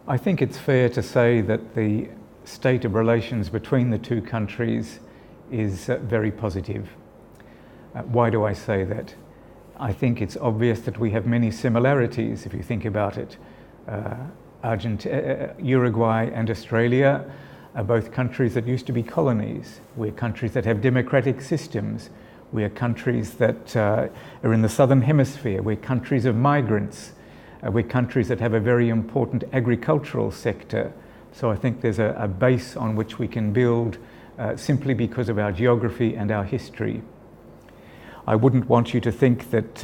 I think it's fair to say that the state of relations between the two countries is very positive. Why do I say that? I think it's obvious that we have many similarities if you think about it. Uruguay and Australia are both countries that used to be colonies. We're countries that have democratic systems. We are countries that are in the southern hemisphere. We're countries of migrants. We're countries that have a very important agricultural sector. So I think there's a base on which we can build simply because of our geography and our history. I wouldn't want you to think that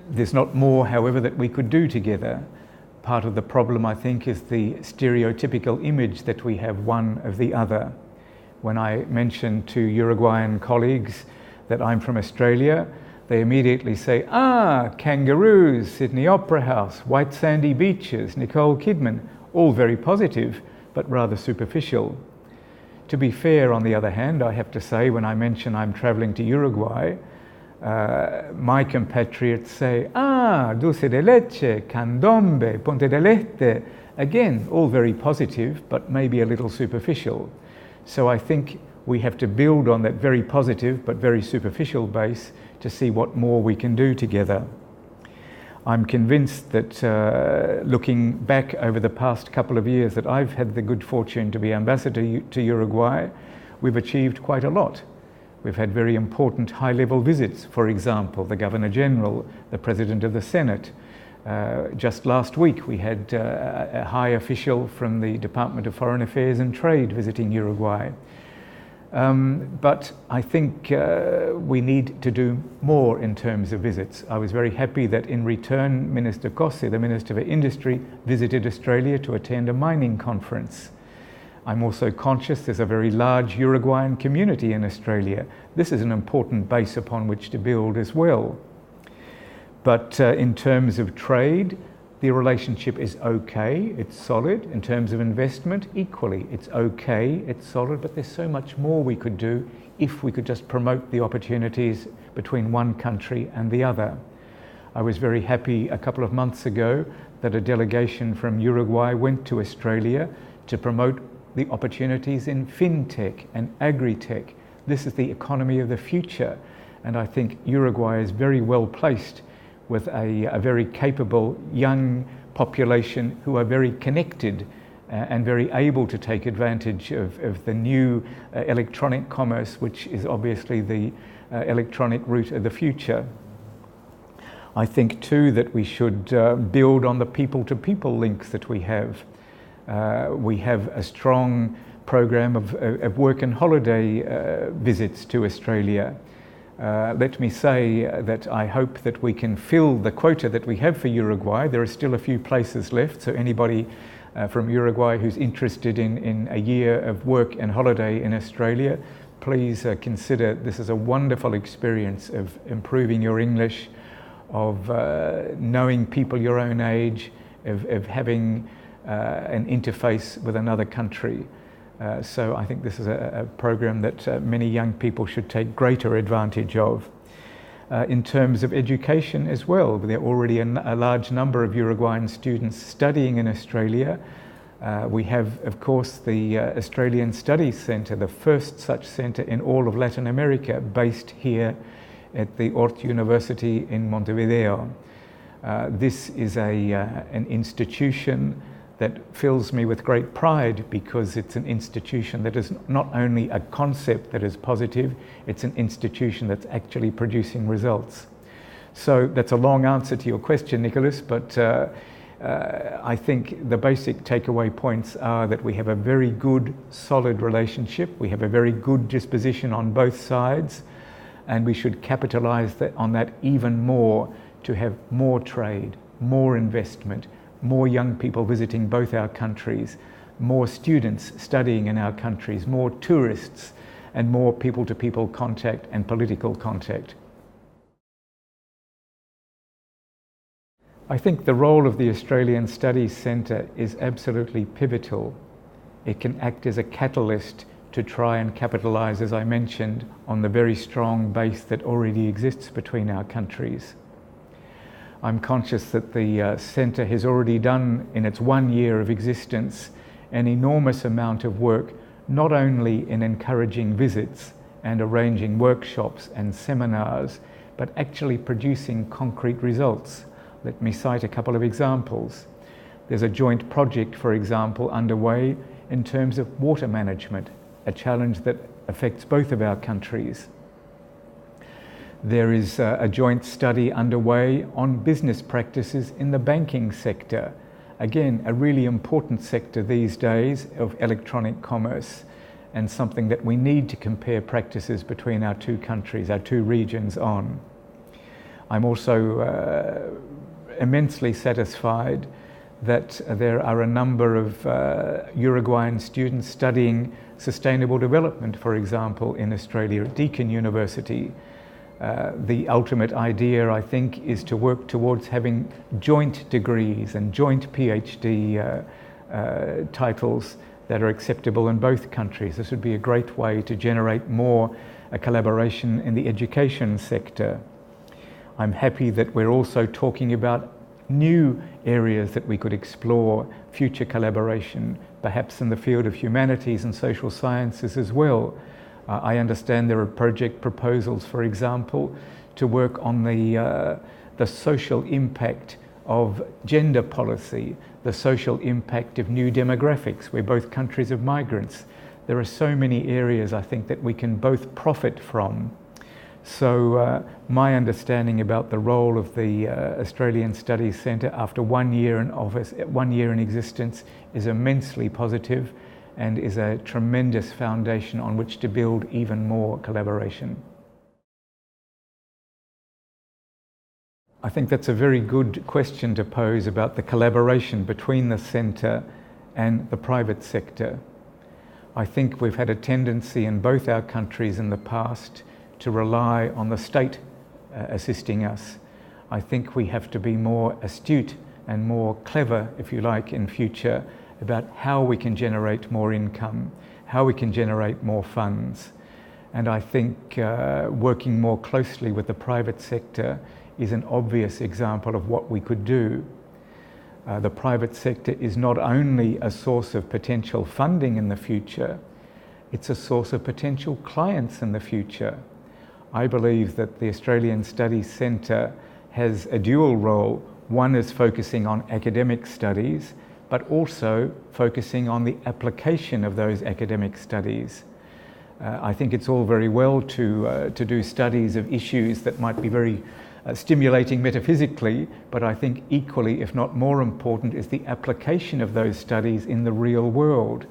there's not more, however, that we could do together. Part of the problem, I think, is the stereotypical image that we have one of the other. When I mention to Uruguayan colleagues that I'm from Australia, they immediately say, kangaroos, Sydney Opera House, white sandy beaches, Nicole Kidman, all very positive, but rather superficial. To be fair, on the other hand, I have to say, when I mention I'm travelling to Uruguay, my compatriots say, dulce de leche, candombe, ponte del este, again, all very positive, but maybe a little superficial. So I think we have to build on that very positive but very superficial base to see what more we can do together. I'm convinced that looking back over the past couple of years that I've had the good fortune to be ambassador to Uruguay, we've achieved quite a lot. We've had very important high-level visits, for example, the Governor General, the President of the Senate. Just last week we had a high official from the Department of Foreign Affairs and Trade visiting Uruguay. But I think we need to do more in terms of visits. I was very happy that in return Minister Kossi, the Minister for Industry, visited Australia to attend a mining conference. I'm also conscious there's a very large Uruguayan community in Australia. This is an important base upon which to build as well. But in terms of trade, the relationship is okay, it's solid. In terms of investment, equally, it's okay, it's solid, but there's so much more we could do if we could just promote the opportunities between one country and the other. I was very happy a couple of months ago that a delegation from Uruguay went to Australia to promote the opportunities in fintech and agri-tech. This is the economy of the future, and I think Uruguay is very well placed with a very capable young population who are very connected and very able to take advantage of the new electronic commerce, which is obviously the electronic route of the future. I think too that we should build on the people-to-people links that we have. We have a strong program of work and holiday visits to Australia. Let me say that I hope that we can fill the quota that we have for Uruguay. There are still a few places left, so anybody from Uruguay who's interested in a year of work and holiday in Australia, please consider this is a wonderful experience of improving your English, of knowing people your own age, of having an interface with another country. So I think this is a program that many young people should take greater advantage of. In terms of education as well, there are already a large number of Uruguayan students studying in Australia. We have, of course, the Australian Studies Centre, the first such centre in all of Latin America, based here at the University in Montevideo. This is an institution that fills me with great pride because it's an institution that is not only a concept that is positive, it's an institution that's actually producing results. So that's a long answer to your question, Nicholas, but I think the basic takeaway points are that we have a very good, solid relationship. We have a very good disposition on both sides, and we should capitalize on that even more to have more trade, more investment, more young people visiting both our countries, more students studying in our countries, more tourists, and more people-to-people contact and political contact. I think the role of the Australian Studies Centre is absolutely pivotal. It can act as a catalyst to try and capitalise, as I mentioned, on the very strong base that already exists between our countries. I'm conscious that the centre has already done, in its 1 year of existence, an enormous amount of work, not only in encouraging visits and arranging workshops and seminars, but actually producing concrete results. Let me cite a couple of examples. There's a joint project, for example, underway in terms of water management, a challenge that affects both of our countries. There is a joint study underway on business practices in the banking sector. Again, a really important sector these days of electronic commerce, and something that we need to compare practices between our two countries, our two regions on. I'm also immensely satisfied that there are a number of Uruguayan students studying sustainable development, for example, in Australia at Deakin University. The ultimate idea, I think, is to work towards having joint degrees and joint PhD titles that are acceptable in both countries. This would be a great way to generate more collaboration in the education sector. I'm happy that we're also talking about new areas that we could explore future collaboration, perhaps in the field of humanities and social sciences as well. I understand there are project proposals, for example, to work on the social impact of gender policy, the social impact of new demographics. We're both countries of migrants. There are so many areas, I think, that we can both profit from. So my understanding about the role of the Australian Studies Centre after 1 year in office, 1 year in existence, is immensely positive and is a tremendous foundation on which to build even more collaboration. I think that's a very good question to pose about the collaboration between the centre and the private sector. I think we've had a tendency in both our countries in the past to rely on the state assisting us. I think we have to be more astute and more clever, if you like, in future about how we can generate more income, how we can generate more funds. And I think working more closely with the private sector is an obvious example of what we could do. The private sector is not only a source of potential funding in the future, it's a source of potential clients in the future. I believe that the Australian Studies Centre has a dual role. One is focusing on academic studies, but also focusing on the application of those academic studies. I think it's all very well to do studies of issues that might be very stimulating metaphysically, but I think equally, if not more important, is the application of those studies in the real world.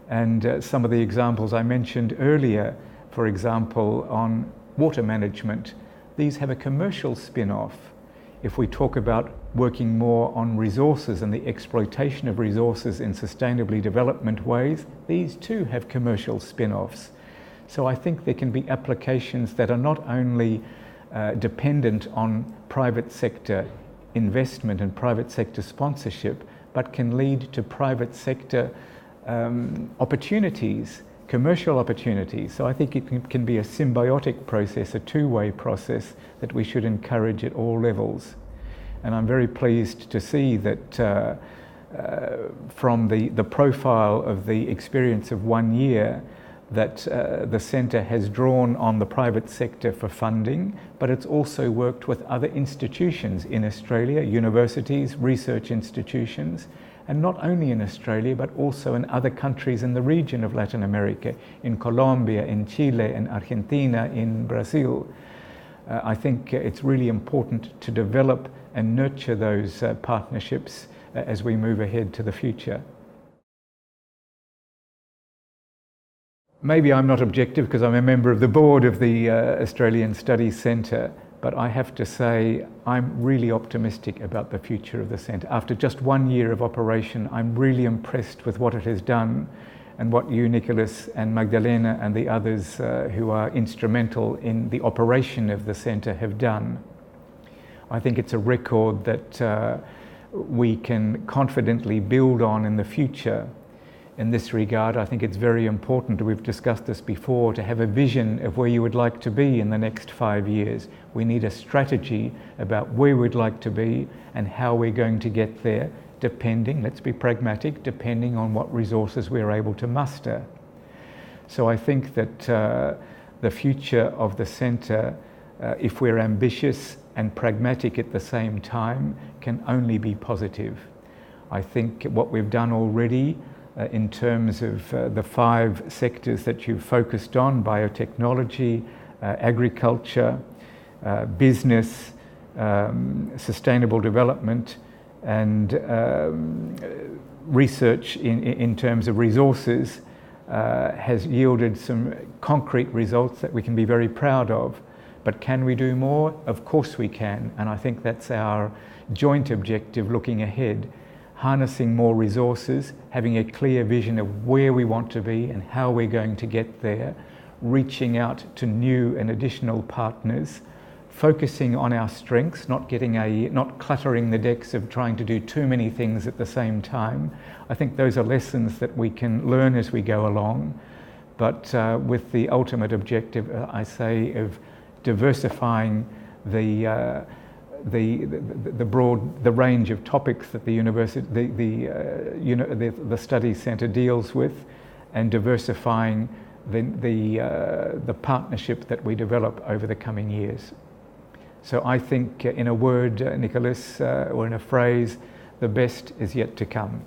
And some of the examples I mentioned earlier, for example, on water management, these have a commercial spin-off. If we talk about working more on resources and the exploitation of resources in sustainably development ways, these too have commercial spin-offs. So I think there can be applications that are not only dependent on private sector investment and private sector sponsorship, but can lead to private sector opportunities, commercial opportunities. So I think it can be a symbiotic process, a two-way process that we should encourage at all levels. And I'm very pleased to see that from the profile of the experience of 1 year, that the centre has drawn on the private sector for funding, but it's also worked with other institutions in Australia, universities, research institutions, and not only in Australia, but also in other countries in the region of Latin America, in Colombia, in Chile, in Argentina, in Brazil. I think it's really important to develop and nurture those partnerships as we move ahead to the future. Maybe I'm not objective because I'm a member of the board of the Australian Studies Centre, but I have to say I'm really optimistic about the future of the centre. After just 1 year of operation, I'm really impressed with what it has done and what you, Nicholas, and Magdalena and the others who are instrumental in the operation of the centre have done. I think it's a record that we can confidently build on in the future. In this regard, I think it's very important, we've discussed this before, to have a vision of where you would like to be in the next 5 years. We need a strategy about where we'd like to be and how we're going to get there, depending, let's be pragmatic, depending on what resources we're able to muster. So I think that the future of the centre, if we're ambitious and pragmatic at the same time, can only be positive. I think what we've done already in terms of the 5 sectors that you've focused on, biotechnology, agriculture, business, sustainable development, and research in terms of resources, has yielded some concrete results that we can be very proud of. But can we do more? Of course we can, and I think that's our joint objective looking ahead. Harnessing more resources, having a clear vision of where we want to be and how we're going to get there, reaching out to new and additional partners, focusing on our strengths, not cluttering the decks of trying to do too many things at the same time. I think those are lessons that we can learn as we go along, but with the ultimate objective, I say, of diversifying the range of topics that the university, the study centre deals with, and diversifying the partnership that we develop over the coming years. So I think, in a word, Nicholas, or in a phrase, the best is yet to come.